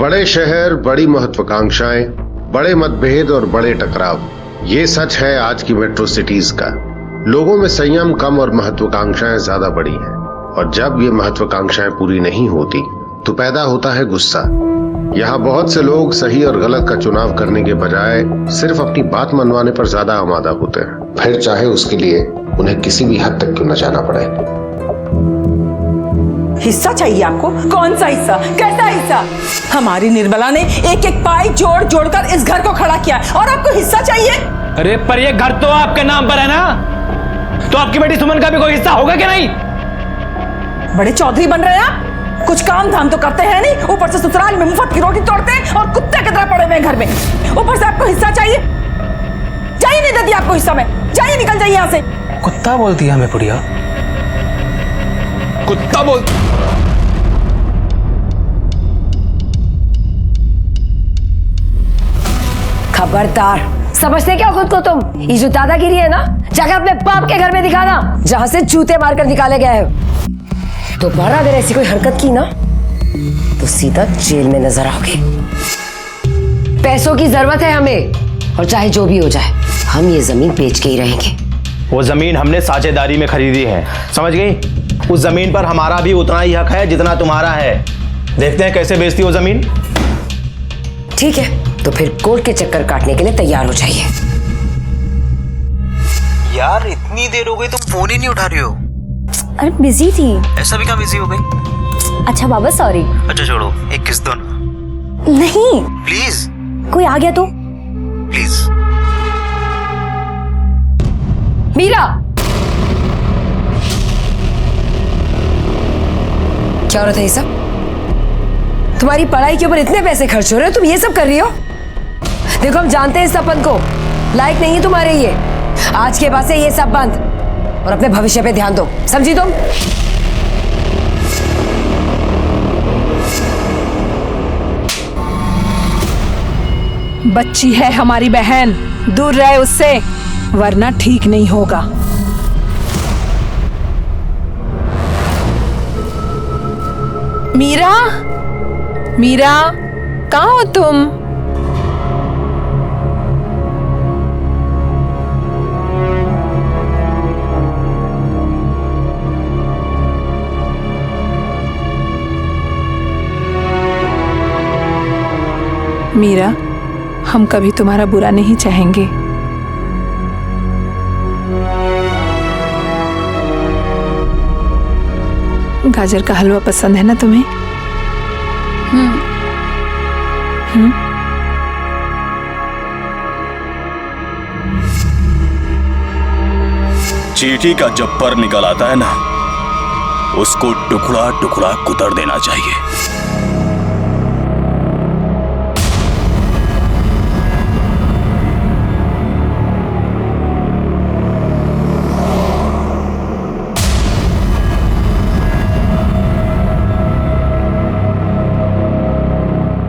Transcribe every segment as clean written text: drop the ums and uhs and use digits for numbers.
बड़े शहर, बड़ी महत्वाकांक्षाएं, बड़े मतभेद और बड़े टकराव, ये सच है आज की मेट्रो सिटीज का। लोगों में संयम कम और महत्वाकांक्षाएं ज्यादा बड़ी हैं, और जब ये महत्वाकांक्षाएं पूरी नहीं होती तो पैदा होता है गुस्सा। यहाँ बहुत से लोग सही और गलत का चुनाव करने के बजाय सिर्फ अपनी बात मनवाने पर ज्यादा आमादा होते हैं, फिर चाहे उसके लिए उन्हें किसी भी हद तक क्यों न जाना पड़े। हिस्सा चाहिए आपको? कौन सा हिस्सा? कैसा हिस्सा? हमारी निर्मला ने एक एक पाई जोड़ जोड़कर इस घर को खड़ा किया और आपको हिस्सा चाहिए? अरे पर ये घर तो आपके नाम पर है ना, तो आपकी बेटी सुमन का भी कोई हिस्सा होगा क्या? नहीं, बड़े चौधरी बन रहे हैं आप। कुछ काम धाम तो करते हैं नहीं, ऊपर से ससुराल में मुफ्त की रोटी तोड़ते हैं और कुत्ते की तरह पड़े हुए घर में। ऊपर से आपको हिस्सा चाहिए? जाइए, नहीं देती आपको हिस्सा में। जाइए, निकल जाइए यहाँ से। कुत्ता बोलती है हमें बुढ़िया, कुत्ता बोल। खबरदार, समझते क्या खुद को तुम? ये जो दादागिरी है ना, जाकर अपने बाप के घर में दिखाना, जहां से जूते मारकर निकाले गए हो। दोबारा अगर ऐसी कोई हरकत की ना तो सीधा जेल में नजर आओगे। पैसों की जरूरत है हमें, और चाहे जो भी हो जाए हम ये जमीन बेच के ही रहेंगे। वो जमीन हमने साझेदारी में खरीदी है, समझ गई? उस जमीन पर हमारा भी उतना ही हक है जितना तुम्हारा है। देखते हैं कैसे बेचती हो जमीन। ठीक है, तो फिर कोर्ट के चक्कर काटने के लिए तैयार हो जाइए। यार इतनी देर हो गई, तुम फोन ही नहीं उठा रहे हो। अरे बिजी थी। ऐसा भी क्या बिजी हो गई? अच्छा बाबा सॉरी। अच्छा छोड़ो, एक किस दो ना। नहीं प्लीज। कोई आ गया तो? प्लीज। मीरा, क्या हो रहा था ये सब? तुम्हारी पढ़ाई के ऊपर इतने पैसे खर्च हो रहे हो, तुम ये सब कर रही हो? देखो हम जानते हैं इस सपन को, लायक नहीं है तुम्हारे ये। आज के बाद से ये सब बंद, और अपने भविष्य पे ध्यान दो, समझी तुम? बच्ची है हमारी बहन, दूर रहे उससे, वरना ठीक नहीं होगा। मीरा, मीरा, कहाँ हो तुम? मीरा, हम कभी तुम्हारा बुरा नहीं चाहेंगे। गाजर का हलवा पसंद है ना तुम्हें? चींटी का जब पर निकल आता है ना, उसको टुकड़ा टुकड़ा कुतर देना चाहिए।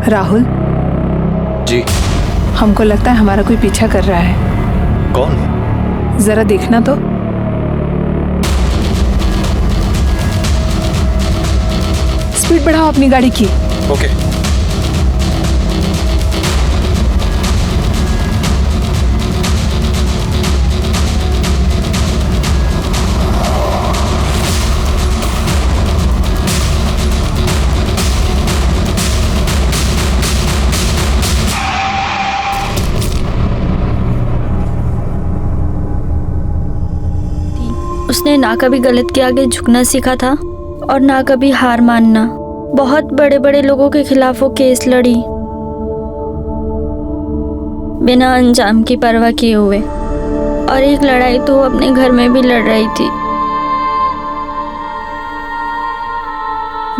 राहुल जी। हमको लगता है हमारा कोई पीछा कर रहा है। कौन? जरा देखना तो। स्पीड बढ़ाओ अपनी गाड़ी की। ओके। उसने ना कभी गलत के आगे झुकना सीखा था और ना कभी हार मानना। बहुत बड़े बड़े लोगों के खिलाफ वो केस लड़ी, बिना अंजाम की परवाह किए हुए। और एक लड़ाई तो वो अपने घर में भी लड़ रही थी।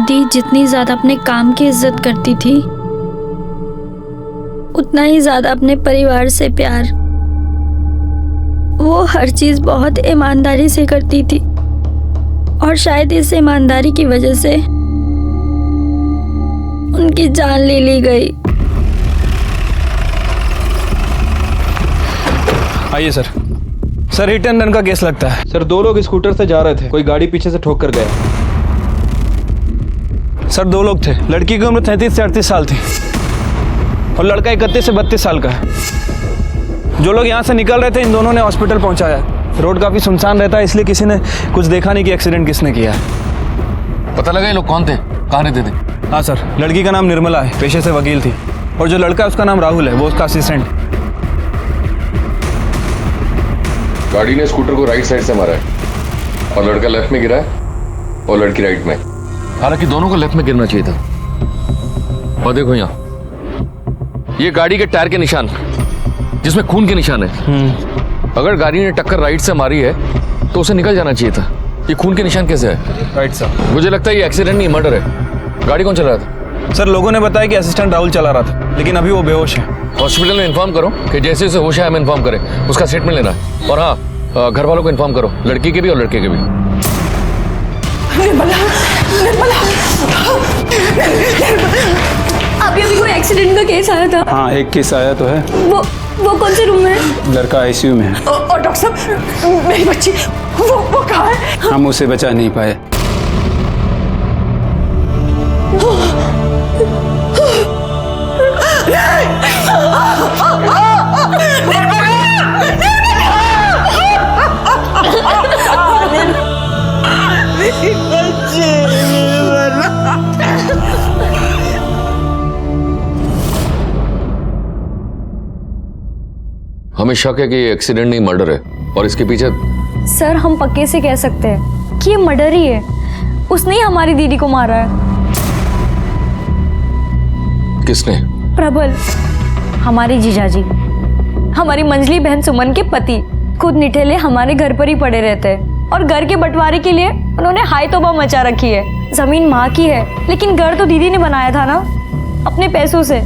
दी जितनी ज्यादा अपने काम की इज्जत करती थी, उतना ही ज्यादा अपने परिवार से प्यार। वो हर चीज बहुत ईमानदारी से करती थी, और शायद इस ईमानदारी की वजह से उनकी जान ले ली गई। आइए sir. Sir hit and run का केस लगता है। सर 2 लोग स्कूटर से जा रहे थे, कोई गाड़ी पीछे से ठोक कर गया। सर 2 लोग थे। लड़की की उम्र 33 से 38 साल थी और लड़का 31 से 32 साल का है। जो लोग यहाँ से निकल रहे थे इन दोनों ने हॉस्पिटल पहुँचाया। रोड काफ़ी सुनसान रहता है इसलिए किसी ने कुछ देखा नहीं कि एक्सीडेंट किसने किया है। पता लगा ये लोग कौन थे, कहाँ रहते थे? हाँ सर, लड़की का नाम निर्मला है, पेशे से वकील थी, और जो लड़का है उसका नाम राहुल है, वो उसका असिस्टेंट। गाड़ी ने स्कूटर को राइट साइड से मारा है और लड़का लेफ्ट में गिरा है और लड़की राइट में। हालांकि दोनों को लेफ्ट में गिरना चाहिए था। और देखो यहाँ ये गाड़ी के टायर के निशान जिसमें खून के निशान है। अगर गाड़ी ने टक्कर राइट से मारी है तो उसे निकल जाना चाहिए था। ये खून के निशान कैसे है? Right sir. मुझे लगता है ये एक्सीडेंट नहीं, मर्डर है। गाड़ी कौन चला रहा था? सर लोगों ने बताया कि असिस्टेंट राहुल चला रहा था, लेकिन अभी वो बेहोश है। हॉस्पिटल में इन्फॉर्म करो कि जैसे उसे होश है हमें इन्फॉर्म करें, उसका स्टेटमेंट लेना है। और हाँ, घर वालों को इन्फॉर्म करो, लड़की के भी और लड़के के भी। निर्मला, निर्मला, अभी अभी कोई एक्सीडेंट का केस आया था। हाँ, एक केस आया तो है। वो कौन से रूम में है? लड़का आईसीयू में है। और डॉक्टर साहब, मेरी बच्ची वो कहाँ है? हम उसे बचा नहीं पाए। हमें शक है कि ये एक्सीडेंट नहीं, मर्डर है। और इसके पीछे सर हम पक्के से कह सकते हैं कि ये मर्डर ही है। उसने ही हमारी दीदी को मारा है। किसने? प्रबल, हमारे जीजाजी, हमारी मंजली बहन सुमन के पति। खुद निठेले हमारे घर पर ही पड़े रहते हैं और घर के बंटवारे के लिए उन्होंने हाय तौबा मचा रखी है। जमीन माँ की है लेकिन घर तो दीदी ने बनाया था ना, अपने पैसों से।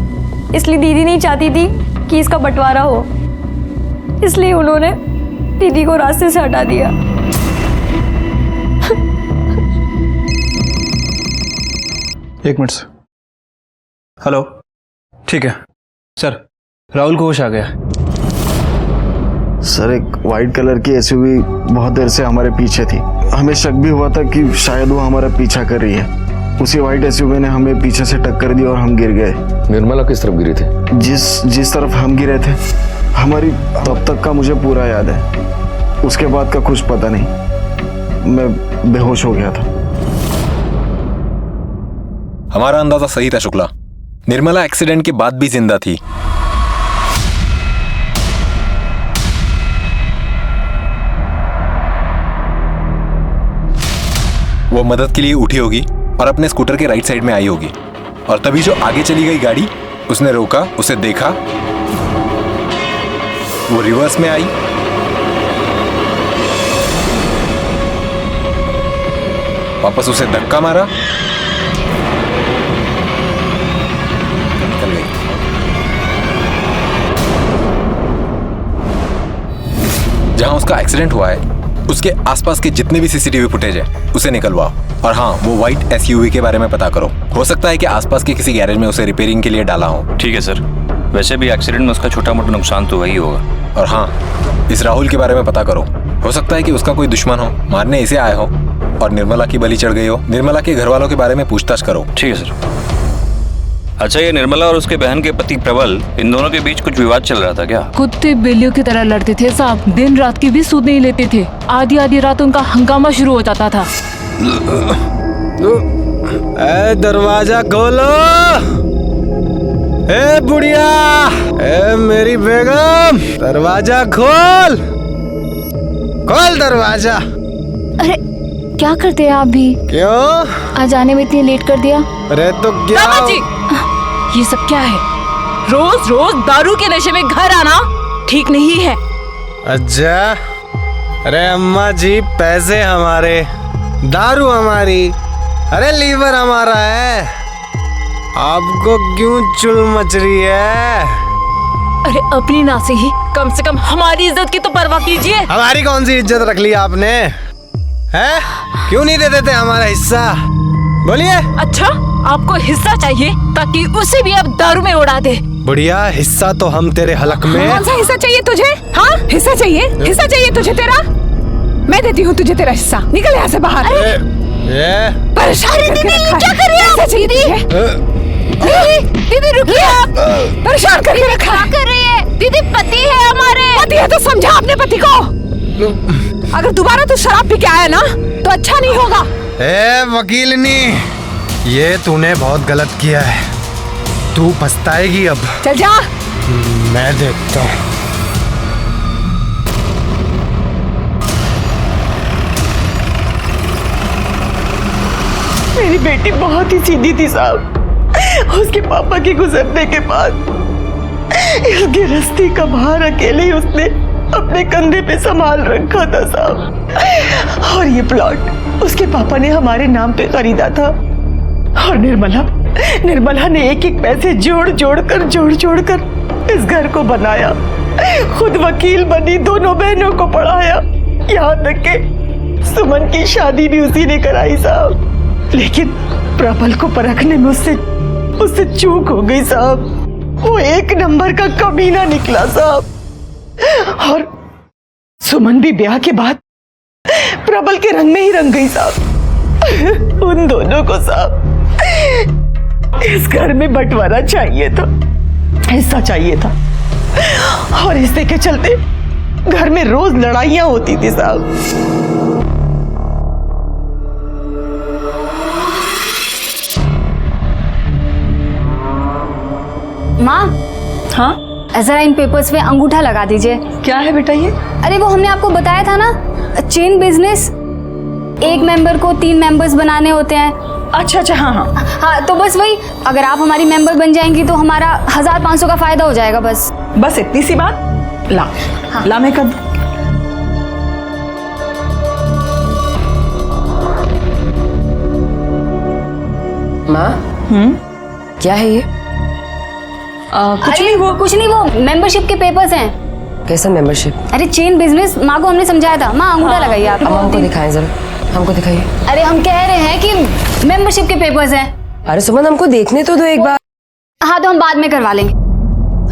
इसलिए दीदी नहीं चाहती थी कि इसका बंटवारा हो, इसलिए उन्होंने दीदी को रास्ते से हटा दिया। एक मिनट सर। हेलो, ठीक है सर, राहुल को होश आ गया। सर एक वाइट कलर की एसयूवी बहुत देर से हमारे पीछे थी। हमें शक भी हुआ था कि शायद वो हमारा पीछा कर रही है। उसी वाइट एसयूवी ने हमें पीछे से टक्कर दी और हम गिर गए। निर्मला किस तरफ गिरी थी? जिस तरफ हम गिरे थे, हमारी तब तक का मुझे पूरा याद है। उसके बाद का कुछ पता नहीं, मैं बेहोश हो गया था। हमारा अंदाजा सही था शुक्ला, निर्मला एक्सीडेंट के बाद भी जिंदा थी। वो मदद के लिए उठी होगी और अपने स्कूटर के राइट साइड में आई होगी, और तभी जो आगे चली गई गाड़ी, उसने रोका, उसे देखा, वो रिवर्स में आई, वापस उसे धक्का मारा, निकल गई। जहां उसका एक्सीडेंट हुआ है उसके आसपास के जितने भी सीसीटीवी फुटेज है उसे निकलवाओ। और हाँ, वो व्हाइट एसयूवी के बारे में पता करो। हो सकता है कि आसपास के किसी गैरेज में उसे रिपेयरिंग के लिए डाला हो। ठीक है सर, वैसे भी एक्सीडेंट में उसका छोटा मोटा नुकसान तो वही होगा। और हाँ, इस राहुल के बारे में पता करो। हो सकता है कि उसका कोई दुश्मन हो, मारने इसे आए हो और निर्मला की बलि चढ़ गई हो। निर्मला के घर वालों के बारे में पूछताछ करो। ठीक है सर। अच्छा, ये निर्मला और उसके बहन के पति प्रबल, इन दोनों के बीच कुछ विवाद चल रहा था क्या? कुत्ते बिल्लियों की तरह लड़ते थे साहब, दिन रात की भी सुध नहीं लेते थे। आधी आधी रात उनका हंगामा शुरू हो जाता था। ए दरवाजा खोलो, ए बुढ़िया, ए मेरी बेगम, दरवाजा खोल, खोल दरवाजा। अरे क्या करते हैं आप भी? क्यों आज आने में इतनी लेट कर दिया? अरे तो क्या? ये सब क्या है? रोज रोज दारू के नशे में घर आना ठीक नहीं है। अच्छा, अरे अम्मा जी, पैसे हमारे, दारू हमारी, अरे लीवर हमारा है, आपको क्यों चुल मच रही है? अरे अपनी ना से ही कम से कम हमारी इज्जत की तो परवाह कीजिए। हमारी कौन सी इज्जत रख ली आपने? हैं? क्यों नहीं दे देते हमारा हिस्सा? बोलिए। अच्छा, आपको हिस्सा चाहिए ताकि उसे भी आप दारू में उड़ा दे। बढ़िया, हिस्सा तो हम तेरे हलक में। कौन सा हिस्सा चाहिए तुझे? हाँ, हिस्सा चाहिए? हिस्सा चाहिए तुझे तेरा? मैं देती हूँ तुझे तेरा हिस्सा। निकल यहाँ से बाहर। ये परेशानी क्या कर रही है? कैसे जीती है? दीदी रुकिए, आप परेशान करके रखा। क्या कर रही है दीदी? पति है हमारे। पति है तो समझा अपने पति को। अगर दोबारा तू शराब पी के आया ना तो अच्छा नहीं होगा। ए वकीलनी, ये तूने बहुत गलत किया है, तू पछताएगी अब। चल जा। मैं देखता हूँ। मेरी बेटी बहुत ही सीधी थी साहब। उसके पापा के गुजरने के बाद इस गिरस्ती का भार अकेले ही उसने अपने कंधे पे संभाल रखा था साहब। और ये प्लॉट उसके पापा ने हमारे नाम पे खरीदा था। और निर्मला ने एक एक पैसे जोड़ जोड़ कर इस घर को बनाया। खुद वकील बनी, दोनों बहनों को पढ़ाया, यहाँ तक के सुमन की शादी भी उसी ने कराई साहब। लेकिन प्रबल को परखने में उससे चूक हो गई साहब। वो एक नंबर का कमीना निकला साहब। और सुमन भी ब्याह के बाद प्रबल के रंग में ही रंग गई साहब। उन दोनों को साहब इस घर में बंटवारा चाहिए था, हिस्सा चाहिए था। और हिस्से के चलते घर में रोज लड़ाइयां होती थी साहब। माँ। हाँ, जरा इन पेपर्स पे अंगूठा लगा दीजिए। क्या है बेटा ये? अरे वो हमने आपको बताया था ना, चेन बिजनेस, एक मेंबर को 3 मेंबर्स बनाने होते हैं। अच्छा, हाँ, तो बस वही, अगर आप हमारी मेंबर बन जाएंगी तो हमारा 1500 का फायदा हो जाएगा। बस इतनी सी बात। ला, हाँ। ला मैं कर दूं। माँ, क्या है ये? कुछ नहीं, वो मेंबरशिप के पेपर्स हैं। कैसा मेंबरशिप? अरे चेन बिजनेस, माँ को हमने समझाया था। माँ अंगूठा लगाइए आप। हमको दिखाएं जरा, हमको दिखाइए। अरे हम कह रहे हैं कि मेंबरशिप के पेपर्स हैं। अरे सुमन, हमको देखने तो दो एक बार। हाँ तो हम बाद में करवा लेंगे।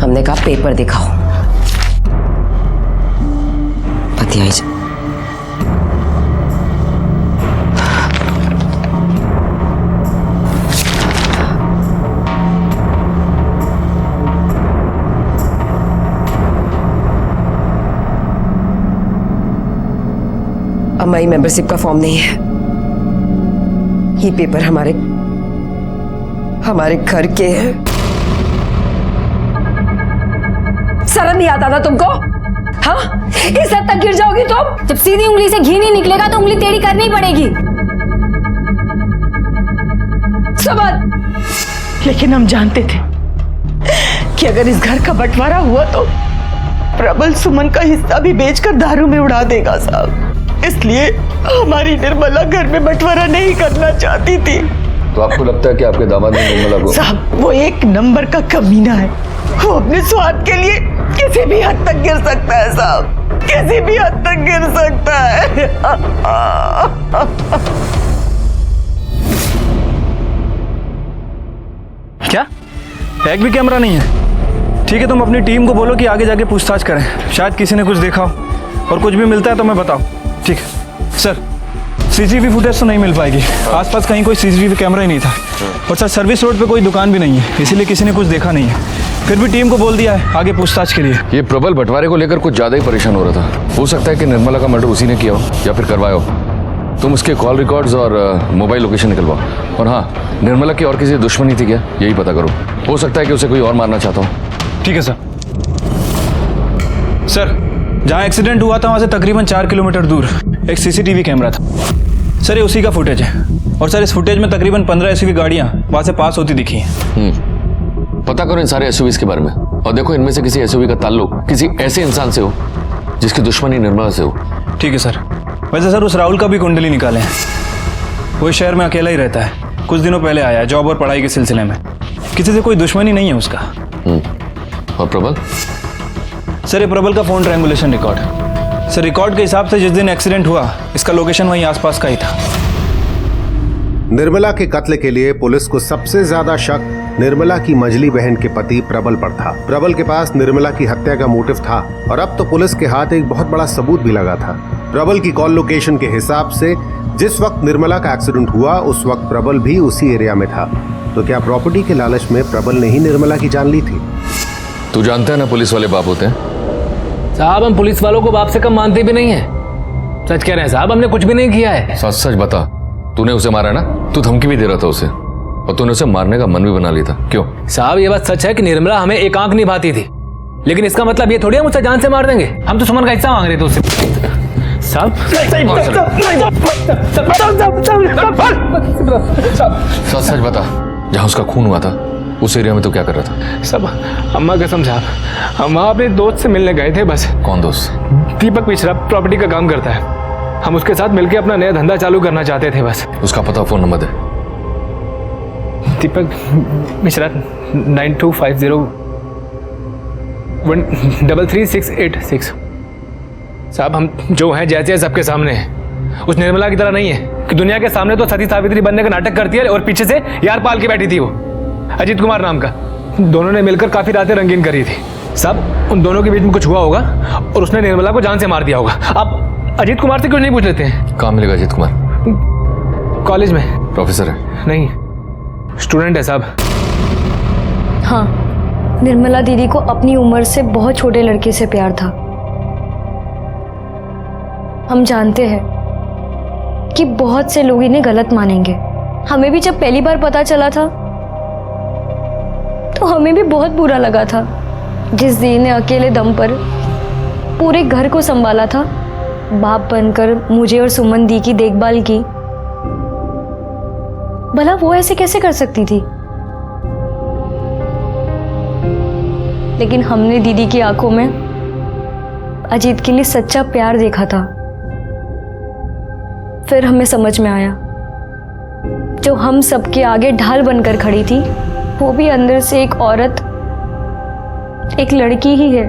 हमने कहा पेपर दिखाओ। पति आई जा। हमारी मेंबरशिप का फॉर्म नहीं है। ये पेपर हमारे घर के हैं। शर्म नहीं आता था तुमको? हाँ, इस हद तक गिर जाओगी तुम? जब सीधी उंगली से घी नहीं निकलेगा तो उंगली टेढ़ी करनी पड़ेगी। समझ। लेकिन हम जानते थे कि अगर इस घर का बंटवारा हुआ तो प्रबल सुमन का हिस्सा भी बेचकर दारू में उड़ा देगा साहब। इसलिए हमारी निर्मला घर में बंटवारा नहीं करना चाहती थी। तो आपको लगता है कि आपके दामाद ने निर्मला को? साहब, वो एक नंबर का कमीना है। वो अपने स्वार्थ के लिए किसी भी हद तक गिर सकता है साहब, किसी भी हद तक गिर सकता है। क्या? एक भी कैमरा नहीं है? ठीक है, तुम अपनी टीम को बोलो कि आगे जाके पूछताछ करें, शायद किसी ने कुछ देखा हो, और कुछ भी मिलता है तो मैं बताऊं। ठीक है सर। सीसीटीवी फुटेज तो नहीं मिल पाएगी, आसपास कहीं कोई सीसीटीवी कैमरा ही नहीं था, और सर सर्विस रोड पे कोई दुकान भी नहीं है, इसीलिए किसी ने कुछ देखा नहीं है। फिर भी टीम को बोल दिया है आगे पूछताछ के लिए। ये प्रबल बंटवारे को लेकर कुछ ज्यादा ही परेशान हो रहा था। हो सकता है कि निर्मला का मर्डर उसी ने किया हो या फिर करवाया हो। तुम उसके कॉल रिकॉर्ड्स और मोबाइल लोकेशन निकलवाओ। और हाँ, निर्मला की और किसी दुश्मनी थी क्या, यही पता करो। हो सकता है कि उसे कोई और मारना चाहता हो। ठीक है सर। सर, जहाँ एक्सीडेंट हुआ था वहाँ से तकरीबन 4 किलोमीटर दूर एक सीसीटीवी कैमरा था सर, ये उसी का फुटेज है। और सर, इस फुटेज में तकरीबन 15 एसयूवी गाड़ियाँ वहाँ से पास होती दिखी हैं। पता करो इन सारे एसयूवीज के बारे में, और देखो इनमें से किसी एसयूवी का ताल्लुक किसी ऐसे इंसान से हो जिसकी दुश्मनी निर्मला से हो। ठीक है सर। वैसे सर, उस राहुल का भी कुंडली निकाले हैं। वो शहर में अकेला ही रहता है, कुछ दिनों पहले आया है जॉब और पढ़ाई के सिलसिले में। किसी से कोई दुश्मनी नहीं है उसका। और प्रबल? सर, ये प्रबल का फोन ट्रायंगुलेशन रिकॉर्ड है। सर, रिकॉर्ड के हिसाब से जिस दिन एक्सीडेंट हुआ इसका लोकेशन वहीं आसपास का ही था। निर्मला के कत्ल के लिए पुलिस को सबसे ज्यादा शक निर्मला की मंझली बहन के पति प्रबल पर था। प्रबल के पास निर्मला की हत्या का मोटिव था और अब तो पुलिस के हाथ एक बहुत बड़ा सबूत भी लगा था। प्रबल की कॉल लोकेशन के हिसाब से जिस वक्त निर्मला का एक्सीडेंट हुआ उस वक्त प्रबल भी उसी एरिया में था। तो क्या प्रॉपर्टी के लालच में प्रबल ने ही निर्मला की जान ली थी? तू जानता है ना पुलिस वाले बाप होते हैं। साहब हम पुलिस वालों को बाप से कम मानते भी नहीं है। सच कह रहे हैं साहब, हमने कुछ भी नहीं किया है। सच सच बता, तूने उसे मारा ना? तू धमकी भी दे रहा था उसे और तूने उसे मारने का मन भी बना लिया था, क्यों? साहब ये बात सच है कि निर्मला हमें एक आंख निभाती थी, लेकिन इसका मतलब ये थोड़ी हम उससे जान से मार देंगे। हम तो सुमन का हिस्सा मांग रहे थे उससे। साहब सच सच बता, जहाँ उसका खून हुआ था उस एरिया में तू क्या कर रहा था? सब अम्मा कसम साहब, हम वहाँ अपने दोस्त से मिलने गए थे बस। कौन दोस्त? दीपक मिश्रा, प्रॉपर्टी का काम करता है। हम उसके साथ मिलकर अपना नया धंधा चालू करना चाहते थे बस। उसका पता, फोन नंबर दे। दीपक मिश्रा 9250133686। साहब हम जो हैं जैसे हैं सबके सामने हैं। उस निर्मला की तरह नहीं है कि दुनिया के सामने तो सती सावित्री बनने का नाटक करती है और पीछे से यार पाल के बैठी थी वो अजीत कुमार नाम का। दोनों ने मिलकर काफी रातें रंगीन करी थी। साहब उन दोनों के बीच में कुछ हुआ होगा और उसने निर्मला को जान से मार दिया होगा। आप अजीत कुमार से क्यों नहीं पूछ लेते हैं? कहाँ मिलेगा अजीत कुमार? कॉलेज में। प्रोफेसर है? नहीं, स्टूडेंट है साहब। हाँ, निर्मला दीदी को अपनी उम्र से बहुत छोटे लड़के से प्यार था। हम जानते हैं कि बहुत से लोग इन्हें गलत मानेंगे। हमें भी जब पहली बार पता चला था तो हमें भी बहुत बुरा लगा था। जिस दीदी ने अकेले दम पर पूरे घर को संभाला था, बाप बनकर मुझे और सुमन दी की देखभाल की, भला वो ऐसे कैसे कर सकती थी? लेकिन हमने दीदी की आंखों में अजीत के लिए सच्चा प्यार देखा था। फिर हमें समझ में आया, जो हम सबके आगे ढाल बनकर खड़ी थी वो भी अंदर से एक औरत, एक लड़की ही है।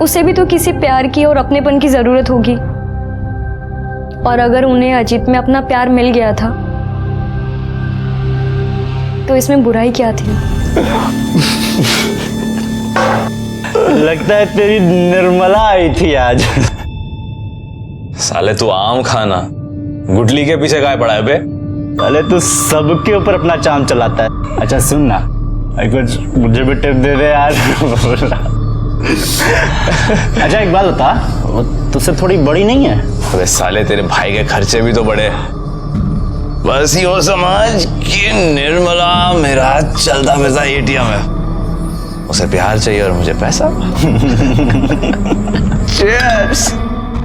उसे भी तो किसी प्यार की और अपनेपन की जरूरत होगी। और अगर उन्हें अजीत में अपना प्यार मिल गया था तो इसमें बुराई क्या थी? लगता है तेरी निर्मला आई थी आज। साले तू आम खाना गुटली के पीछे काय पड़ा है बे? साले तू सबके ऊपर अपना चाम चलाता है। अच्छा सुन ना, कुछ मुझे भी टिप दे दे यार। अच्छा एक बात बता, वो तुझसे थोड़ी बड़ी नहीं है? अबे साले तेरे भाई के खर्चे भी तो बड़े। बस यो समझ कि निर्मला मेरा चलता फिरता एटीएम है। उसे प्यार चाहिए और मुझे पैसा। Cheers!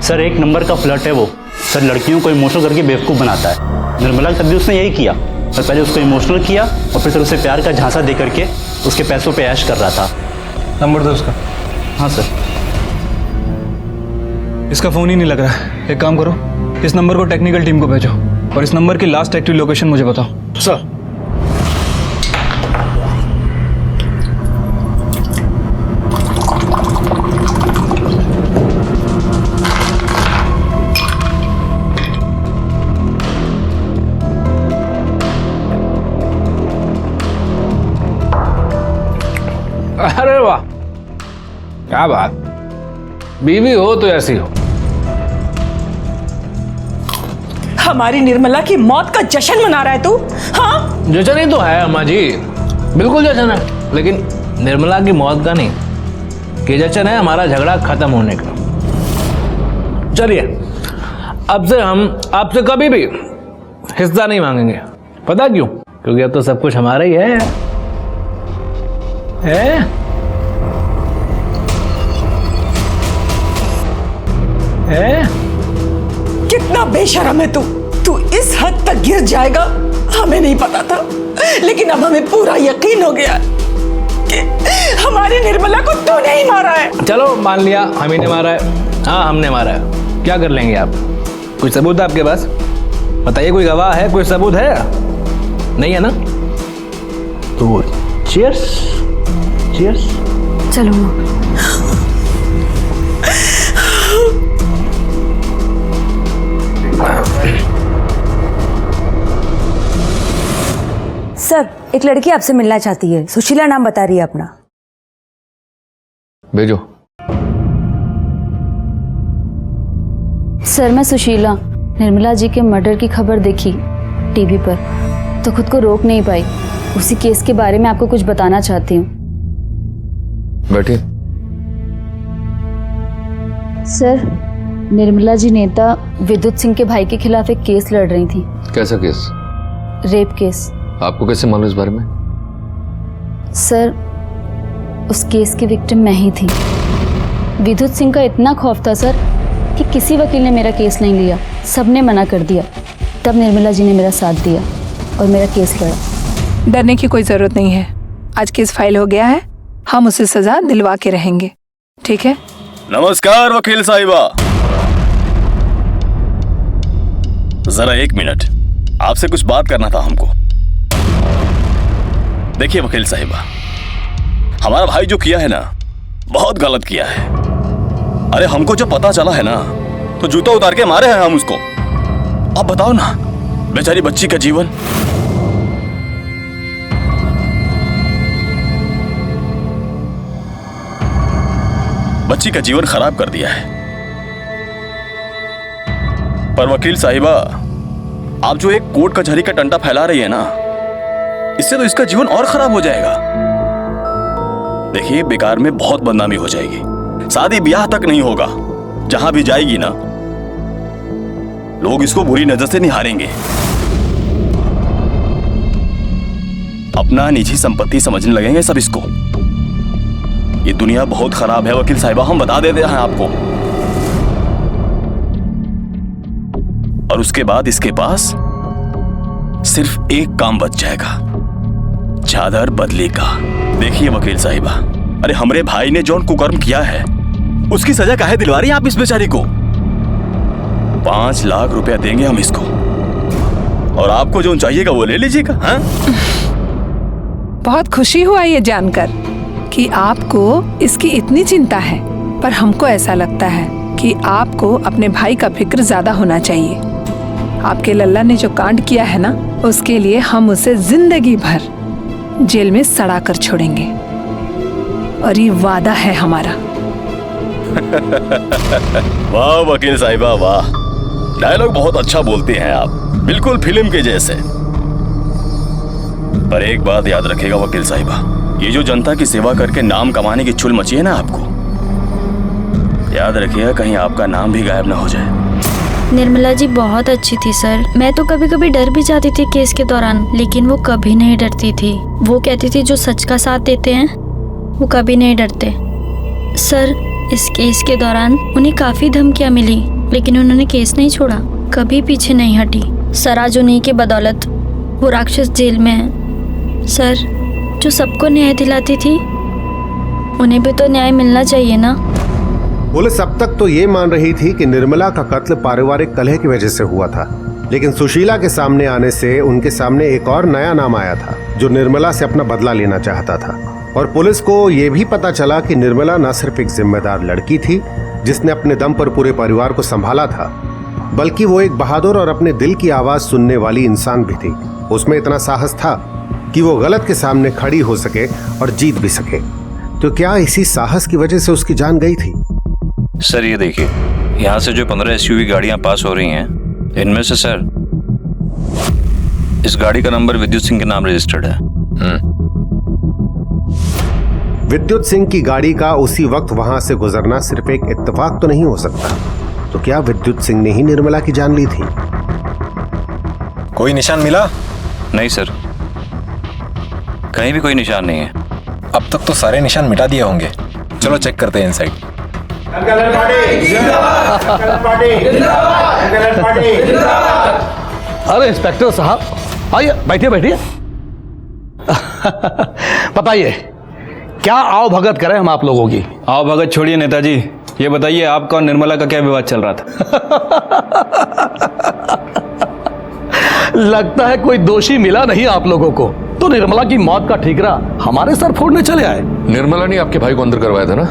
सर एक नंबर का फ्लर्ट है वो। सर लड़कियों को इमोशनल करके बेवकूफ़ बनाता है। निर्मला तब भी उसने यही किया। सर पहले उसको इमोशनल किया और फिर उसे प्यार का झांसा दे करके उसके पैसों पे ऐश कर रहा था। नंबर दो उसका। हाँ सर। इसका फोन ही नहीं लग रहा है। एक काम करो, इस नंबर को टेक्निकल टीम को भेजो और इस नंबर की लास्ट एक्टिव लोकेशन मुझे बताओ। सर अरे वाह, क्या बात, बीवी हो तो ऐसी हो। हमारी निर्मला की मौत का जश्न मना रहा है तू? हाँ जश्न ही तो है अम्मा जी, बिल्कुल जश्न है, लेकिन निर्मला की मौत का नहीं, कि जश्न है हमारा झगड़ा खत्म होने का। चलिए अब से हम आपसे कभी भी हिस्सा नहीं मांगेंगे। पता क्यों? क्योंकि अब तो सब कुछ हमारा ही है। कितना बेशर्म है तू। तू इस हद तक गिर जाएगा हमें नहीं पता था, लेकिन अब हमें पूरा यकीन हो गया कि हमारी निर्मला को तूने ही मारा है। चलो मान लिया हम ही ने मारा है। हाँ हमने मारा है, क्या कर लेंगे आप? कोई सबूत है आपके पास? बताइए, कोई गवाह है, कोई सबूत है? नहीं है ना? तो चीयर्स। चीयर्स। चलो सर एक लड़की आपसे मिलना चाहती है। सुशीला नाम बता रही है अपना। भेजो। सर मैं सुशीला, निर्मला जी के मर्डर की खबर देखी टीवी पर तो खुद को रोक नहीं पाई। उसी केस के बारे में आपको कुछ बताना चाहती हूँ। बैठिए। सर निर्मला जी नेता विद्युत सिंह के भाई के खिलाफ एक केस लड़ रही थी। कैसा केस? Rape case. आपको कैसे मालूम इस बारे में? सर उस केस की विक्टिम मैं ही थी। विद्युत सिंह का इतना खौफ था सर कि किसी वकील ने मेरा केस नहीं लिया, सबने मना कर दिया। तब निर्मला जी ने मेरा साथ दिया और मेरा केस लड़ा। डरने की कोई जरूरत नहीं है, आज केस फाइल हो गया है, हम उसे सजा दिलवा के रहेंगे, ठीक है? नमस्कार वकील साहिबा। जरा एक मिनट, आपसे कुछ बात करना था हमको। देखिए वकील साहिबा, हमारा भाई जो किया है ना, बहुत गलत किया है। अरे हमको जो पता चला है ना, तो जूता उतार के मारे हैं हम उसको। अब बताओ ना, बेचारी बच्ची का जीवन। बच्ची का जीवन खराब कर दिया है। पर वकील साहिबा, आप जो एक कोर्ट कचहरी का टंटा फैला रही है ना, इससे तो इसका जीवन और खराब हो जाएगा। देखिए बेकार में बहुत बदनामी हो जाएगी, शादी ब्याह तक नहीं होगा। जहां भी जाएगी ना, लोग इसको बुरी नजर से निहारेंगे, अपना निजी संपत्ति समझने लगेंगे सब इसको। ये दुनिया बहुत खराब है वकील साहिबा, हम बता देते हैं आपको। और उसके बाद इसके पास सिर्फ एक काम बच जाएगा, चादर बदली का। देखिए वकील साहिबा, अरे हमरे भाई ने जौन कुकर्म किया है, उसकी सजा काहे दिलवा रही हैं आप इस बेचारी को? 5 लाख रुपया देंगे हम इसको, और आपको जो चाहिएगा वो ले लीजिएगा। हाँ? बहुत खुशी हुआ ये जानकर कि आपको इसकी इतनी चिंता है, पर हमको ऐसा लगता है कि आपको अपने भाई का फिक्र ज्यादा होना चाहिए। आपके लल्ला ने जो कांड किया है ना, उसके लिए हम उसे जिंदगी भर जेल में सड़ा कर छोड़ेंगे, और ये वादा है हमारा। वाह वकील साहिबा वाह, डायलॉग बहुत अच्छा बोलते हैं आप, बिल्कुल फिल्म के जैसे। पर एक बात याद रखिएगा वकील साहिबा, ये जो जनता की सेवा करके नाम कमाने की चुल मची है ना आपको, याद रखिएगा कहीं आपका नाम भी गायब ना हो जाए। निर्मला जी बहुत अच्छी थी सर। मैं तो कभी कभी डर भी जाती थी केस के दौरान, लेकिन वो कभी नहीं डरती थी। वो कहती थी जो सच का साथ देते हैं वो कभी नहीं डरते। सर इस केस के दौरान उन्हें काफ़ी धमकियाँ मिली, लेकिन उन्होंने केस नहीं छोड़ा, कभी पीछे नहीं हटी। सर आज उन्हीं की बदौलत वो राक्षस जेल में है। सर जो सबको न्याय दिलाती थी, उन्हें भी तो न्याय मिलना चाहिए ना। पुलिस अब तक तो ये मान रही थी कि निर्मला का कत्ल पारिवारिक कलह की वजह से हुआ था, लेकिन सुशीला के सामने आने से उनके सामने एक और नया नाम आया था जो निर्मला से अपना बदला लेना चाहता था। और पुलिस को यह भी पता चला कि निर्मला न सिर्फ एक जिम्मेदार लड़की थी जिसने अपने दम पर पूरे परिवार को संभाला था, बल्कि वो एक बहादुर और अपने दिल की आवाज सुनने वाली इंसान भी थी। उसमें इतना साहस था कि वो गलत के सामने खड़ी हो सके और जीत भी सके। तो क्या इसी साहस की वजह से उसकी जान गई थी? सर ये देखिए, यहाँ से जो 15 SUV गाड़ियां पास हो रही हैं, इनमें से सर इस गाड़ी का नंबर विद्युत सिंह के नाम रजिस्टर्ड है। विद्युत सिंह की गाड़ी का उसी वक्त वहां से गुजरना सिर्फ एक इत्तेफाक तो नहीं हो सकता। तो क्या विद्युत सिंह ने ही निर्मला की जान ली थी? कोई निशान मिला? नहीं सर, कहीं भी कोई निशान नहीं है। अब तक तो सारे निशान मिटा दिए होंगे। चलो चेक करते हैं इनसाइड। अरे इंस्पेक्टर साहब आइए, बैठिए बैठिए। बताइए क्या आओ भगत करें हम आप लोगों की? आओ भगत छोड़िए नेताजी, ये बताइए आपका और निर्मला का क्या विवाद चल रहा था? लगता है कोई दोषी मिला नहीं आप लोगों को, तो निर्मला की मौत का ठीकरा हमारे सर फोड़ने चले आए। निर्मला ने आपके भाई को अंदर करवाया था ना,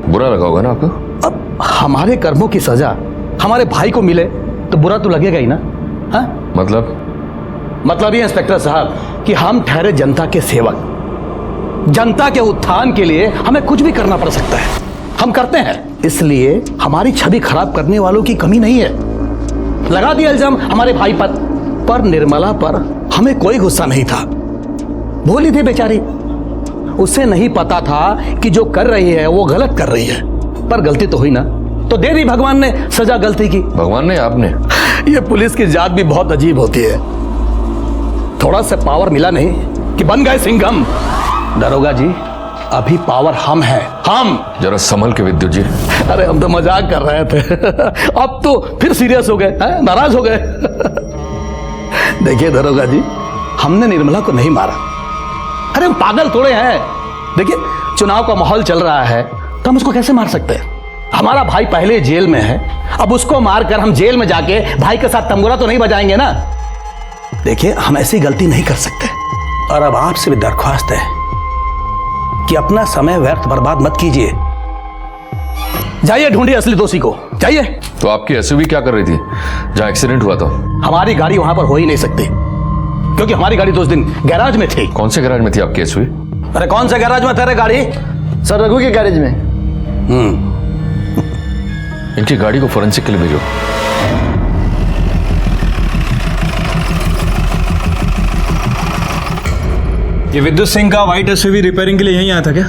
बुरा लगा होगा ना आपको? अब हमारे कर्मों की सजा हमारे भाई को मिले तो बुरा तो लगेगा ही ना। हा? मतलब ये इंस्पेक्टर साहब कि हम ठहरे जनता के सेवक, जनता के उत्थान के लिए हमें कुछ भी करना पड़ सकता है, हम करते हैं। इसलिए हमारी छवि खराब करने वालों की कमी नहीं है। लगा दिया इल्जाम हमारे भाई पर निर्मला पर हमें कोई गुस्सा नहीं था। भोली थी बेचारी, उसे नहीं पता था कि जो कर रही है वो गलत कर रही है, पर गलती तो हुई ना, तो दे दी भगवान ने सजा गलती की। भगवान ने? आपने? ये पुलिस की जात भी बहुत अजीब होती है, थोड़ा सा पावर मिला नहीं कि बन गए सिंघम। दरोगा जी, अभी पावर हम हैं, हम। जरा संभल के विद्युत जी। अरे हम तो मजाक कर रहे थे अब तो फिर सीरियस हो गए, नाराज हो गए देखिए दरोगा जी, हमने निर्मला को नहीं मारा। अरे हम पागल थोड़े हैं। देखिए चुनाव का माहौल चल रहा है तो हम उसको कैसे मार सकते हैं? हमारा भाई पहले जेल में है, अब उसको मारकर हम जेल में जाके भाई के साथ तंबूरा तो नहीं बजाएंगे ना। देखिए हम ऐसी गलती नहीं कर सकते, और अब आपसे भी दरख्वास्त है कि अपना समय व्यर्थ बर्बाद मत कीजिए। जाइए ढूंढिए असली दोषी को, जाइए। तो आपकी एसयूवी क्या कर रही थी जहां एक्सीडेंट हुआ था? हमारी गाड़ी वहां पर हो ही नहीं सकती, क्योंकि हमारी गाड़ी तो उस दिन गैराज में थी। कौन से गैराज में थी आपकी एसयूवी? अरे कौन से गैराज में था रे गाड़ी? सर रघु के गैरेज में। इनकी गाड़ी को फोरेंसिक के लिए भेजो। ये विद्युत सिंह का व्हाइट एसयूवी रिपेयरिंग के लिए यहीं आया था क्या?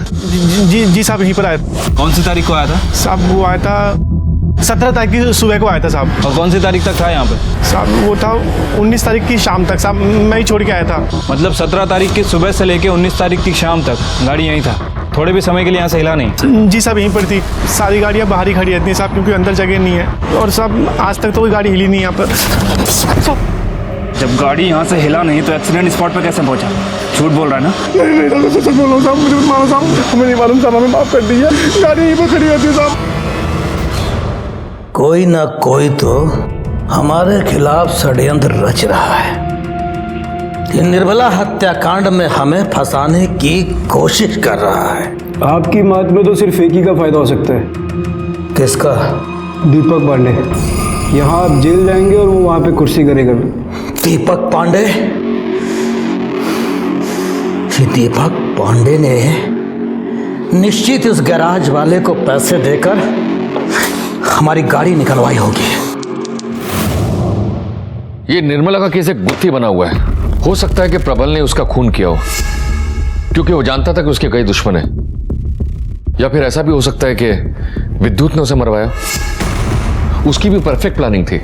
जी साहब, यहीं पर आया। कौन सी तारीख को आया था साहब? वो आया था 17 तारीख की सुबह को आया था साहब। और कौन सी तारीख तक था यहाँ पे? साहब वो था 19 तारीख की शाम तक साहब, मैं ही छोड़ के आया था। मतलब 17 तारीख की सुबह से लेके 19 तारीख की शाम तक गाड़ी यहीं था, थोड़े भी समय के लिए यहाँ से हिला नहीं? जी साहब यहीं पर थी। सारी गाड़ियाँ बाहर ही खड़ी रहती हैं साहब, क्योंकि अंदर जगह नहीं है। और साहब आज तक तो कोई गाड़ी हिली नहीं यहाँ पर। जब गाड़ी यहाँ से हिला नहीं तो एक्सीडेंट स्पॉट पे कैसे पहुंचा? झूठ बोल रहा है ना? नहीं सच बोल रहा हूँ साहब, मुझे मानो साहब, हमें नहीं मालूम साहब, हमें माफ कर दीजिए। गाड़ी यहीं पर खड़ी रहती है साहब। कोई ना कोई तो हमारे खिलाफ षड्यंत्र रच रहा है। ये निर्मला हत्याकांड में हमें फंसाने की कोशिश कर रहा है। आपकी बात में तो सिर्फ एक ही का फायदा हो सकता है। किसका? दीपक पांडे। यहाँ आप जेल जाएंगे और वो वहाँ पे कुर्सी करेगा। दीपक पांडे? दीपक पांडे ने निश्चित इस गैराज वाले को पैसे देकर हमारी गाड़ी निकलवाई होगी। ये निर्मला का केस एक गुत्थी बना हुआ है। हो सकता है कि प्रबल ने उसका खून किया हो, क्योंकि वो जानता था कि उसके कई दुश्मन हैं। या फिर ऐसा भी हो सकता है कि विद्युत ने उसे मरवाया। उसकी भी परफेक्ट प्लानिंग थी।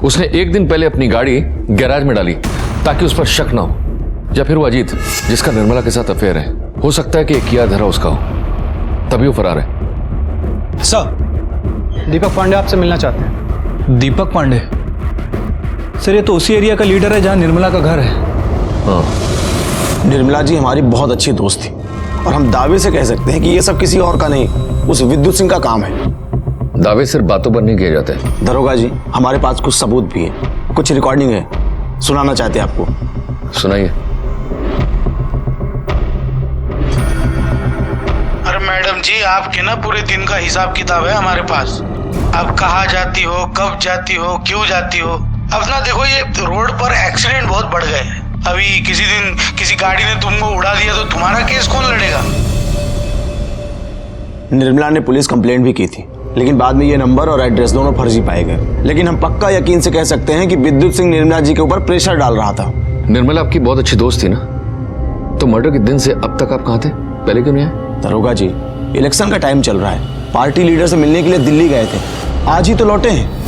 उसने एक दिन पहले अपनी गाड़ी गैराज में डाली ताकि उस पर शक ना हो। या फिर वो अजीत, जिसका निर्मला के साथ अफेयर है, हो सकता है कि किया धरा उसका हो, तभी वो फरार है। सर, दीपक पांडे आपसे मिलना चाहते हैं। दीपक पांडे? सर ये तो उसी एरिया का लीडर है जहां निर्मला का घर है। हाँ। निर्मला जी हमारी बहुत अच्छी दोस्त थी, और हम दावे से कह सकते हैं कि ये सब किसी और का नहीं, उस विद्युत सिंह का काम है। दावे सिर्फ बातों पर नहीं किए जाते। दरोगा जी, हमारे पास कुछ सबूत भी है, कुछ रिकॉर्डिंग है, सुनाना चाहते हैं आपको। सुनाइए। अरे मैडम जी, आपके ना पूरे दिन का हिसाब किताब है हमारे पास। आप कहाँ जाती हो, कब जाती हो, क्यों जाती हो। अब ना देखो, ये रोड पर एक्सीडेंट बहुत बढ़ गए हैं। अभी किसी दिन किसी गाड़ी ने तुमको उड़ा दिया तो तुम्हारा केस कौन लड़ेगा? निर्मला ने पुलिस कंप्लेंट भी की थी, लेकिन बाद में ये नंबर और एड्रेस दोनों फर्जी पाए गए। लेकिन हम पक्का यकीन से कह सकते हैं कि विद्युत सिंह निर्मला जी के ऊपर प्रेशर डाल रहा था। निर्मला आपकी बहुत अच्छी दोस्त थी ना, तो मर्डर के दिन से अब तक आप कहाँ थे? पहले क्यों नहीं आए? दरोगा जी, इलेक्शन का टाइम चल रहा है, पार्टी लीडर से मिलने के लिए दिल्ली गए थे, आज ही तो लौटे हैं।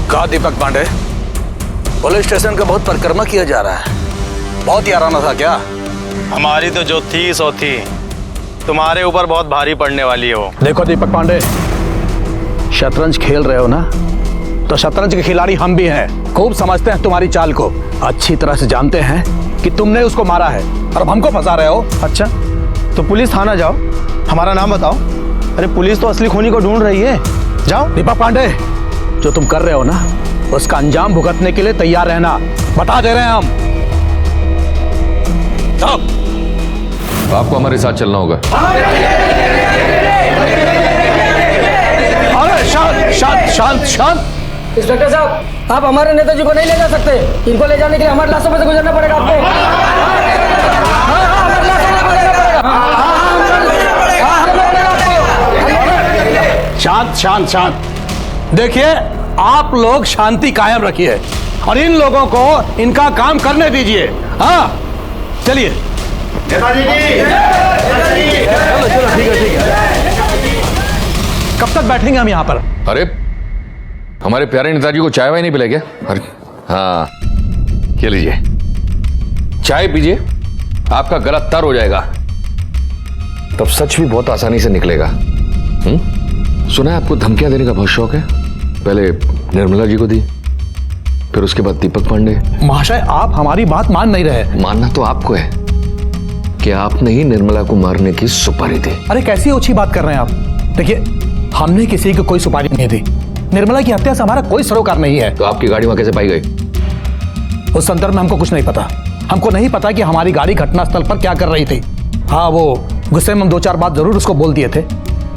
कहा दीपक पांडे, पुलिस स्टेशन का बहुत परिक्रमा किया जा रहा है, बहुत याराना था क्या? हमारी तो जो थी सो थी, तुम्हारे ऊपर बहुत भारी पड़ने वाली है वो। देखो दीपक पांडे, शतरंज खेल रहे हो ना, तो शतरंज के खिलाड़ी हम भी हैं, खूब समझते हैं तुम्हारी चाल को, अच्छी तरह से जानते हैं कि तुमने उसको मारा है और अब हमको फंसा रहे हो। अच्छा, तो पुलिस थाना जाओ, हमारा नाम बताओ। अरे पुलिस तो असली खूनी को ढूंढ रही है, जाओ। दीपक पांडे, जो तुम कर रहे हो ना, उसका अंजाम भुगतने के लिए तैयार रहना, बता दे रहे हैं हम। जाओ। आपको हमारे साथ चलना होगा। अरे शांत शांत शांत शांत, इंस्पेक्टर साहब, आप हमारे नेताजी को नहीं ले जा सकते। इनको ले जाने के लिए हमारे लाशों में से गुजरना पड़ेगा आपको। शांत शांत शांत। देखिए, आप लोग शांति कायम रखिए और इन लोगों को इनका काम करने दीजिए। हाँ, चलिए। नेताजी जी। चलो चलो, ठीक है ठीक है। कब तक बैठेंगे हम यहाँ पर? अरे हमारे प्यारे नेताजी को चाय वाय नहीं पिलाए क्या? अरे हाँ, ये लीजिए, चाय पीजिए, आपका गला तर हो जाएगा, तब सच भी बहुत आसानी से निकलेगा। सुना है आपको धमकियां देने का बहुत शौक है। पहले निर्मला जी को दी, फिर उसके बाद दीपक पांडे। महाशय, आप हमारी बात मान नहीं रहे। मानना तो आपको है कि आपने ही निर्मला को मारने की सुपारी दी। अरे कैसी ओछी बात कर रहे हैं आप? देखिए, हमने किसी को कोई सुपारी नहीं दी। निर्मला की हत्या से हमारा कोई सरोकार नहीं है। तो आपकी गाड़ी वहां कैसे पाई गई? उस संदर्भ में हमको कुछ नहीं पता। हमको नहीं पता कि हमारी गाड़ी घटनास्थल पर क्या कर रही थी। हाँ, वो गुस्से में हम 2-4 बात जरूर उसको बोल दिए थे,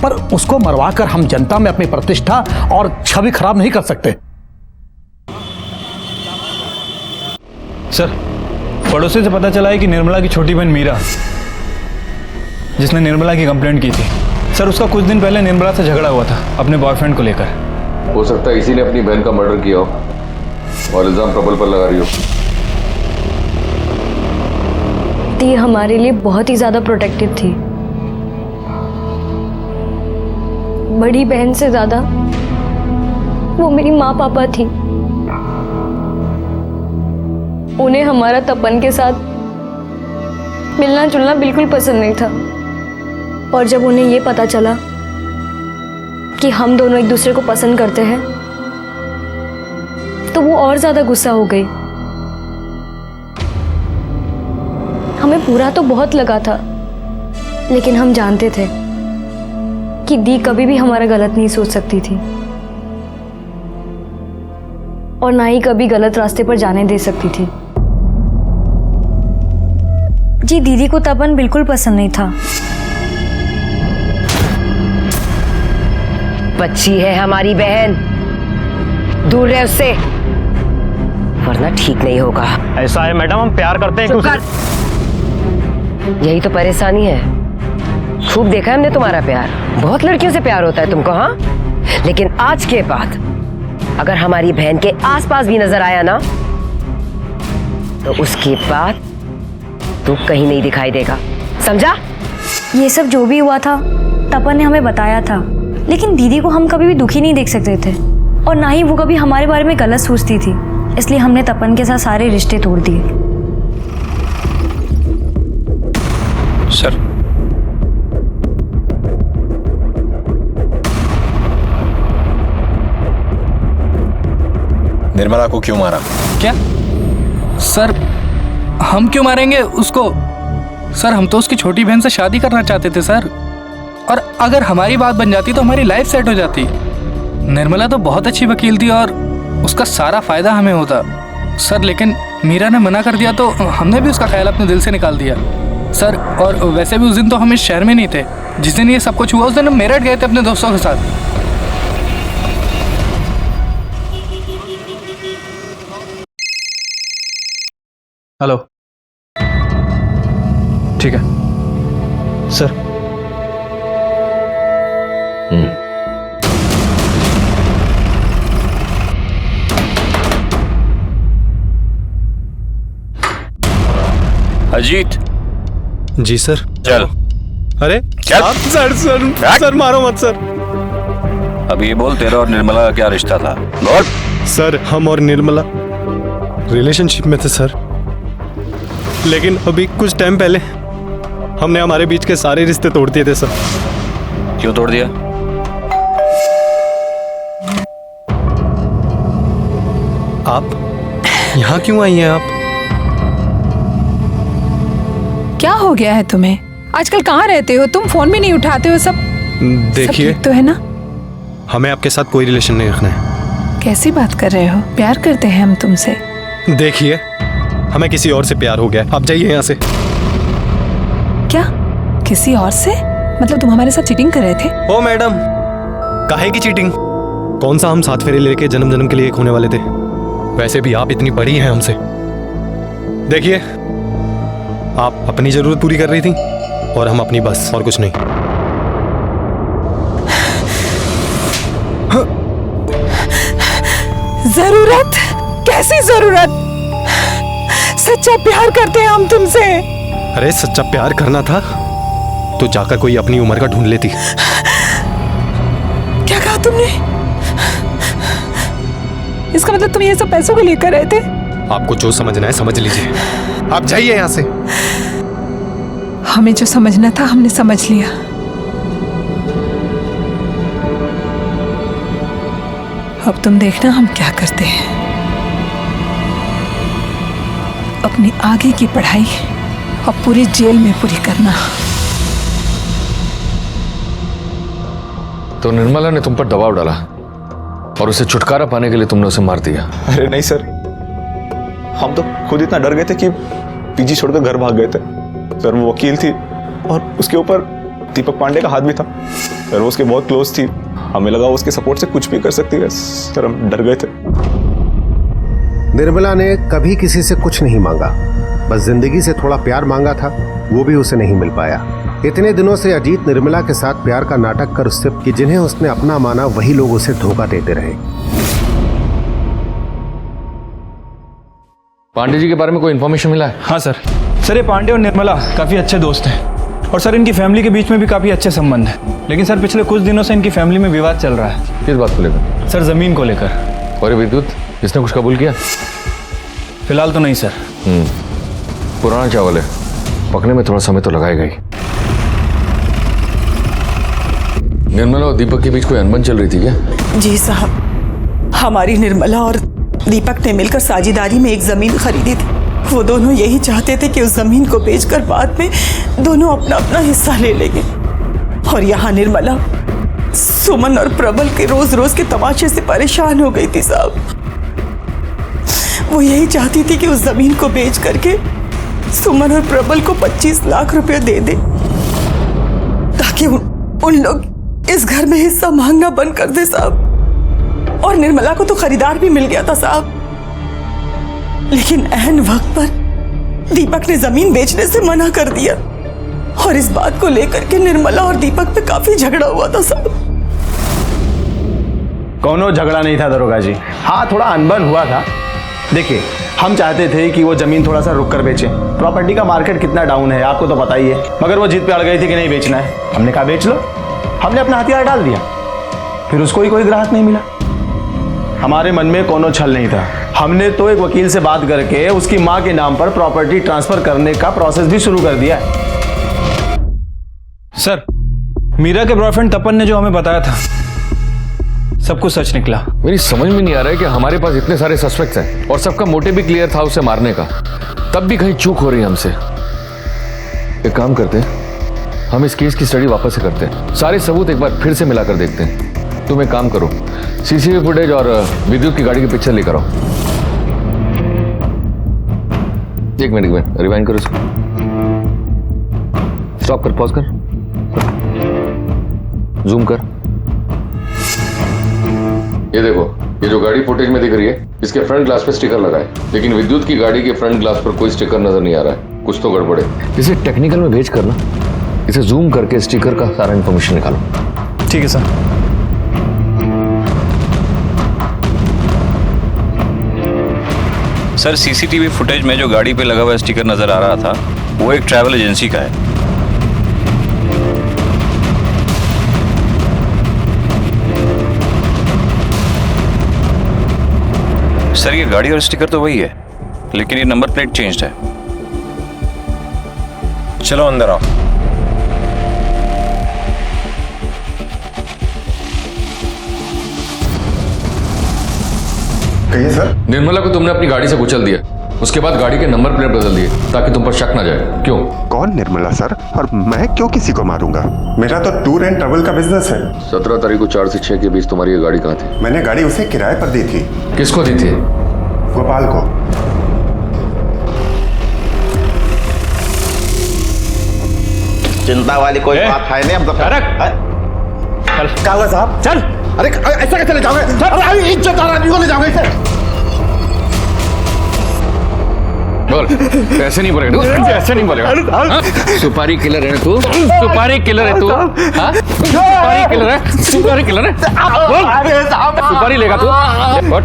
पर उसको मरवा कर हम जनता में अपनी प्रतिष्ठा और छवि खराब नहीं कर सकते। सर, पड़ोसी से पता चला है कि निर्मला की छोटी बहन मीरा, जिसने निर्मला की कंप्लेंट की थी, सर उसका कुछ दिन पहले निर्मला से झगड़ा हुआ था अपने बॉयफ्रेंड को लेकर। हो सकता है इसी ने अपनी बहन का मर्डर किया हो और इल्जाम प्रबल पर लगा रही हो। दी हमारे लिए बहुत ही ज्यादा प्रोटेक्टिव थी। बड़ी बहन से ज्यादा वो मेरी माँ पापा थी। उन्हें हमारा तपन के साथ मिलना जुलना बिल्कुल पसंद नहीं था, और जब उन्हें ये पता चला कि हम दोनों एक दूसरे को पसंद करते हैं, तो वो और ज्यादा गुस्सा हो गई। हमें बुरा तो बहुत लगा था, लेकिन हम जानते थे कि दी कभी भी हमारा गलत नहीं सोच सकती थी और ना ही कभी गलत रास्ते पर जाने दे सकती थी। जी, दीदी को तपन बिल्कुल पसंद नहीं था। बच्ची है हमारी बहन, दूर रहे उससे, वरना ठीक नहीं होगा। ऐसा है मैडम, हम प्यार करते हैं। यही तो परेशानी है। खूब देखा है हमने तुम्हारा प्यार, बहुत लड़कियों से प्यार होता है तुमको। हाँ, लेकिन आज के बाद अगर हमारी बहन के आसपास भी नजर आया ना, तो उसके बाद तू कहीं नहीं दिखाई देगा, समझा? ये सब जो भी हुआ था तपन ने हमें बताया था, लेकिन दीदी को हम कभी भी दुखी नहीं देख सकते थे और ना ही वो कभी हमारे बारे में गलत सोचती थी। इसलिए हमने तपन के साथ सारे रिश्ते तोड़ दिए। सर, निर्मला को क्यों मारा? क्या सर, हम क्यों मारेंगे उसको? सर, हम तो उसकी छोटी बहन से शादी करना चाहते थे सर, और अगर हमारी बात बन जाती तो हमारी लाइफ सेट हो जाती। निर्मला तो बहुत अच्छी वकील थी और उसका सारा फायदा हमें होता सर, लेकिन मीरा ने मना कर दिया तो हमने भी उसका ख्याल अपने दिल से निकाल दिया सर। और वैसे भी उस दिन तो हम इस शहर में नहीं थे। जिस दिन ये सब कुछ हुआ उस दिन हम मेरठ गए थे अपने दोस्तों के साथ। हेलो, ठीक है सर। अजीत जी सर। चल। अरे चल। सर सर सर मारो मत सर। अब ये बोल, तेरा और निर्मला का क्या रिश्ता था? बोल। सर, हम और निर्मला रिलेशनशिप में थे सर, लेकिन अभी कुछ टाइम पहले हमने हमारे बीच के सारे रिश्ते तोड़ दिए थे सर। क्यों तोड़ दिया? आप यहाँ क्यों आई हैं? आप क्या हो गया है तुम्हें? आजकल कहाँ रहते हो तुम? फोन भी नहीं उठाते हो। सब देखिए, तो है ना? हमें आपके साथ कोई रिलेशन नहीं रखना है। कैसी बात कर रहे हो? प्यार करते हैं हम तुमसे। देखिए, हमें किसी और से प्यार हो गया। आप जाइए यहाँ से। क्या? किसी और से? मतलब तुम हमारे साथ चीटिंग कर रहे थे? ओ मैडम, काहे की चीटिंग? कौन सा हम साथ फेरे लेके जन्म जन्म के लिए एक होने वाले थे। वैसे भी आप इतनी बड़ी हैं हमसे। देखिए, आप अपनी जरूरत पूरी कर रही थी और हम अपनी, बस और कुछ नहीं। जरूरत? कैसी जरूरत? सच्चा प्यार करते हैं हम तुमसे। अरे सच्चा प्यार करना था तो जाकर कोई अपनी उम्र का ढूंढ लेती। क्या कहा तुमने? इसका मतलब तुम ये सब पैसों को लेकर रहे थे? आपको जो समझना है समझ लीजिए, आप जाइए यहाँ से। हमें जो समझना था हमने समझ लिया। अब तुम देखना हम क्या करते हैं। अपनी आगे की पढ़ाई अब पूरी जेल में पूरी करना। तो निर्मला ने तुम पर दबाव डाला और उसे छुटकारा पाने के लिए तुमने उसे मार दिया। अरे नहीं सर, हम तो खुद इतना डर गए थे कि पीजी छोड़कर घर भाग गए थे सर। वो वकील थी और उसके ऊपर दीपक पांडे का हाथ भी था सर। वो उसके बहुत क्लोज थी, हमें लगा वो उसके सपोर्ट से कुछ भी कर सकती है सर। हम डर गए थे। निर्मला ने कभी किसी से कुछ नहीं मांगा, बस जिंदगी से थोड़ा प्यार मांगा था, वो भी उसे नहीं मिल पाया। इतने दिनों से अजीत निर्मला के साथ प्यार का नाटक कर उससे कि जिन्हें उसने अपना माना वही लोग उसे धोखा देते रहे। पांडे जी के बारे में कोई इन्फॉर्मेशन मिला है? हाँ सर। सर ये पांडे और निर्मला काफ़ी अच्छे दोस्त हैं और सर इनकी फैमिली के बीच में भी काफ़ी अच्छे संबंध हैं। लेकिन सर पिछले कुछ दिनों से इनकी फैमिली में विवाद चल रहा है। किस बात को लेकर? सर ज़मीन को लेकर। और विद्युत, इसने कुछ कबूल किया? फिलहाल तो नहीं सर। पुराना चावल है, पकने में थोड़ा समय तो लगाएगा ही। निर्मला और दीपक के बीच कोई अनबन चल रही थी क्या? जी साहब, हमारी निर्मला और दीपक ने मिलकर साझेदारी में एक जमीन खरीदी थी। वो दोनों यही चाहते थे कि उस जमीन को बेचकर बाद में दोनों अपना अपना हिस्सा ले लेंगे। और यहाँ निर्मला सुमन और प्रबल के रोज रोज के तमाशे से परेशान हो गई थी साहब। वो यही चाहती थी कि उस जमीन को बेच करके सुमन और प्रबल को 25 लाख रुपए दे दे ताकि उन लोग इस घर में हिस्सा मांगना बंद कर दे साहब। और निर्मला को तो खरीदार भी मिल गया था साहब, लेकिन ऐन वक्त पर दीपक ने जमीन बेचने से मना कर दिया। और इस बात को लेकर के निर्मला और दीपक पे काफी झगड़ा हुआ था साहब। कोनो झगड़ा नहीं था दरोगा जी, हाँ थोड़ा अनबन हुआ था। देखिए, हम चाहते थे कि वो जमीन थोड़ा सा रुक कर बेचे। प्रॉपर्टी का मार्केट कितना डाउन है आपको तो पता ही है, मगर वो जिद पे अड़ गई थी कि नहीं बेचना है। हमने कहा बेच लो, हमने अपना हथियार डाल दिया। फिर उसको ही कोई ग्राहक नहीं मिला। हमारे मन में कोनो छल नहीं था। हमने तो एक वकील से बात करके उसकी माँ के नाम पर प्रॉपर्टी ट्रांसफर करने का प्रोसेस भी शुरू कर दिया है। सर, मीरा के बॉयफ्रेंड तपन ने जो हमें बताया था सब कुछ सच निकला। मेरी समझ में नहीं आ रहा है कि हमारे पास इतने सारे सस्पेक्ट्स हैं और सबका मोटिव भी क्लियर था उसे मारने का, तब भी कहीं चूक हो रही है हमसे। एक काम करते हैं, हम इस केस की स्टडी वापस से करते हैं, सारे सबूत एक बार फिर से मिलाकर देखते हैं। तुम एक काम करो, सीसीटीवी फुटेज और विद्युत की गाड़ी के पिक्चर लेकर आओ। एक मिनट रिवाइंड करो इसको, स्टॉप कर, पॉज कर, जूम कर। ये देखो, ये जो गाड़ी फुटेज में दिख रही है इसके फ्रंट ग्लास पे स्टिकर लगा है, लेकिन विद्युत की गाड़ी के फ्रंट ग्लास पर कोई स्टिकर नजर नहीं आ रहा है। कुछ तो गड़बड़ है। इसे टेक्निकल में भेज कर ना, इसे जूम करके स्टिकर का सारा इंफॉर्मेशन निकालो। ठीक है सर। सर, सीसीटीवी फुटेज में जो गाड़ी पे लगा हुआ स्टिकर नजर आ रहा था वो एक ट्रैवल एजेंसी का है। सर, ये गाड़ी और स्टिकर तो वही है, लेकिन ये नंबर प्लेट चेंज्ड है। चलो अंदर आओ। कहिए सर। निर्मला को तुमने अपनी गाड़ी से कुचल दिया, उसके बाद गाड़ी के नंबर प्लेट बदल दिए ताकि तुम पर शक ना जाए। क्यों? कौन निर्मला सर? और मैं क्यों किसी को मारूंगा? मेरा तो टूर एंड ट्रैवल का बिजनेस है। 17 तारीख को 4 से 6 के बीच तुम्हारी ये गाड़ी कहाँ थी? मैंने गाड़ी उसे किराए पर दी थी। किसको दी थी? गोपाल को। चिंता वाली कोई बात है नहीं। अब क्या हुआ साहब? चल। अरे ऐसा कैसे ले जाओगे? अरे इज्जतदार आदमी को ले जाओगे इसे? बोल, ऐसे नहीं बोलेगा तू, ऐसे नहीं बोलेगा। हाँ? सुपारी किलर है तू, सुपारी किलर है तू, हाँ? सुपारी किलर है, सुपारी किलर है, बोल, सुपारी लेगा तू, बोल,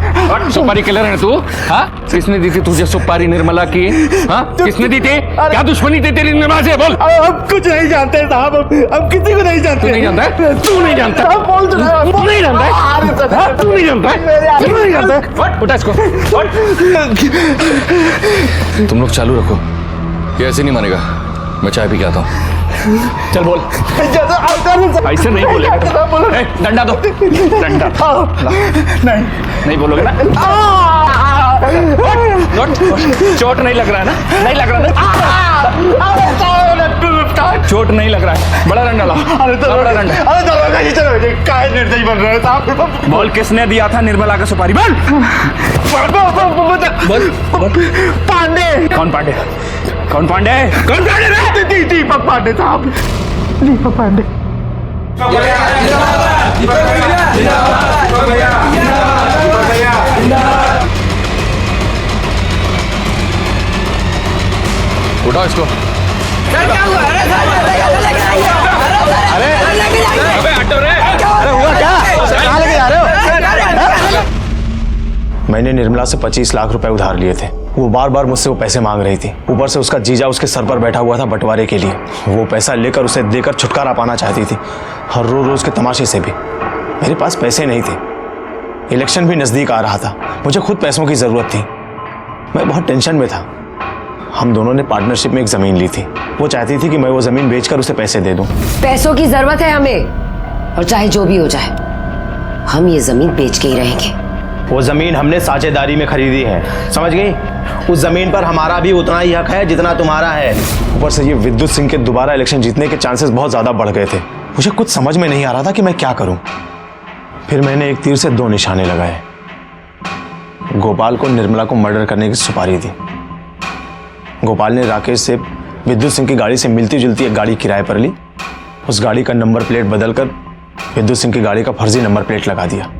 सुपारी किलर है तू, हाँ? किसने दी थी तुझे सुपारी निर्मला की, हाँ? किसने दी थी? क्या दुश्मनी थी तेरी निर्मला से, बोल? हम कुछ नहीं जानते साहब, हम किसी को नहीं जानते। तू नहीं जानता है? तू नहीं जानता? तू नहीं जानता है? तू नहीं जानता है? तू नहीं जानता है? उठा इसको, तुम लोग चालू रखो, ये ऐसे नहीं मानेगा। मैं चाय पी के आता हूँ। चल बोल। ऐसे नहीं बोलेगा। डंडा दो, डंडा। नहीं बोलोगे ना? चोट नहीं लग रहा है ना? नहीं लग रहा ना? चोट नहीं लग रहा है? बड़ा डंडा लाओ। बड़ा डंडा। निर्दयी बन रहे हैं साहब। बोल, किसने दिया था निर्मला का सुपारी? बोल। पांडे। कौन पांडे? कौन पांडे? कौन पांडे? दीपक पांडे साहब, दीपक पांडे। उठाओ इसको। अबे हटो रे। अरे हुआ क्या? कहाँ लेके जा रहे हो? मैंने निर्मला से 25 लाख रुपए उधार लिए थे। वो बार बार मुझसे वो पैसे मांग रही थी। ऊपर से उसका जीजा उसके सर पर बैठा हुआ था बंटवारे के लिए। वो पैसा लेकर उसे देकर छुटकारा पाना चाहती थी, हर रोज के तमाशे से भी। मेरे पास पैसे नहीं थे, इलेक्शन भी नजदीक आ रहा था, मुझे खुद पैसों की जरूरत थी। मैं बहुत टेंशन में था। हम दोनों ने पार्टनरशिप में एक जमीन ली थी। वो चाहती थी कि मैं वो जमीन बेचकर उसे पैसे दे दूं। पैसों की जरूरत है हमें, और चाहे जो भी हो जाए हम ये जमीन बेच के ही रहेंगे। वो जमीन हमने साझेदारी में खरीदी है, समझ गई? उस जमीन पर हमारा भी उतना ही हक है जितना तुम्हारा है। ऊपर से ये विद्युत सिंह के दोबारा इलेक्शन जीतने के चांसेस बहुत ज्यादा बढ़ गए थे। मुझे कुछ समझ में नहीं आ रहा था कि मैं क्या करूं। फिर मैंने एक तीर से 2 निशाने लगाए। गोपाल को निर्मला को मर्डर करने की सुपारी दी। गोपाल ने राकेश से विद्युत सिंह की गाड़ी से मिलती जुलती एक गाड़ी किराए पर ली। उस गाड़ी का नंबर प्लेट बदलकर विद्युत सिंह की गाड़ी का फर्जी नंबर प्लेट लगा दिया।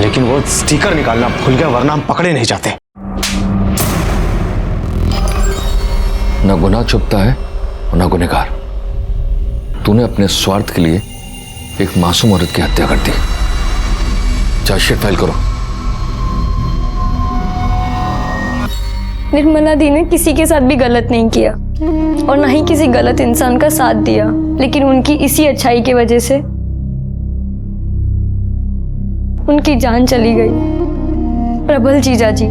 लेकिन वो स्टिकर निकालना भूल गया, वरना हम पकड़े नहीं जाते। ना गुनाह छुपता है और ना गुनहगार। तूने अपने स्वार्थ के लिए एक मासूम औरत की हत्या कर दी। चार्जशीट फाइल करो। निर्मला दी ने किसी के साथ भी गलत नहीं किया और ना ही किसी गलत इंसान का साथ दिया, लेकिन उनकी इसी अच्छाई की वजह से उनकी जान चली गई। प्रबल जीजा जी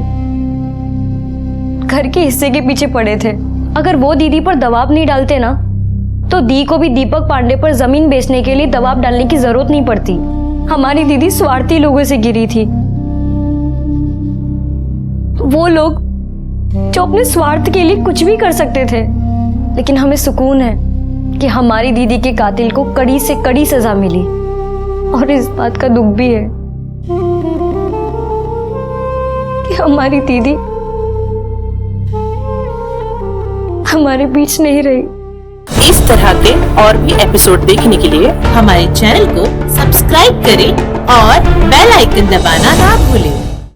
घर के हिस्से के पीछे पड़े थे। अगर वो दीदी पर दबाव नहीं डालते ना, तो दी को भी दीपक पांडे पर जमीन बेचने के लिए दबाव डालने की जरूरत नहीं पड़ती। हमारी दीदी स्वार्थी लोगों से गिरी थी, वो लोग जो अपने स्वार्थ के लिए कुछ भी कर सकते थे। लेकिन हमें सुकून है कि हमारी दीदी के कातिल को कड़ी से कड़ी सजा मिली, और इस बात का दुख भी है कि हमारी दीदी हमारे बीच नहीं रही। इस तरह के और भी एपिसोड देखने के लिए हमारे चैनल को सब्सक्राइब करें और बेल आइकन दबाना ना भूलें।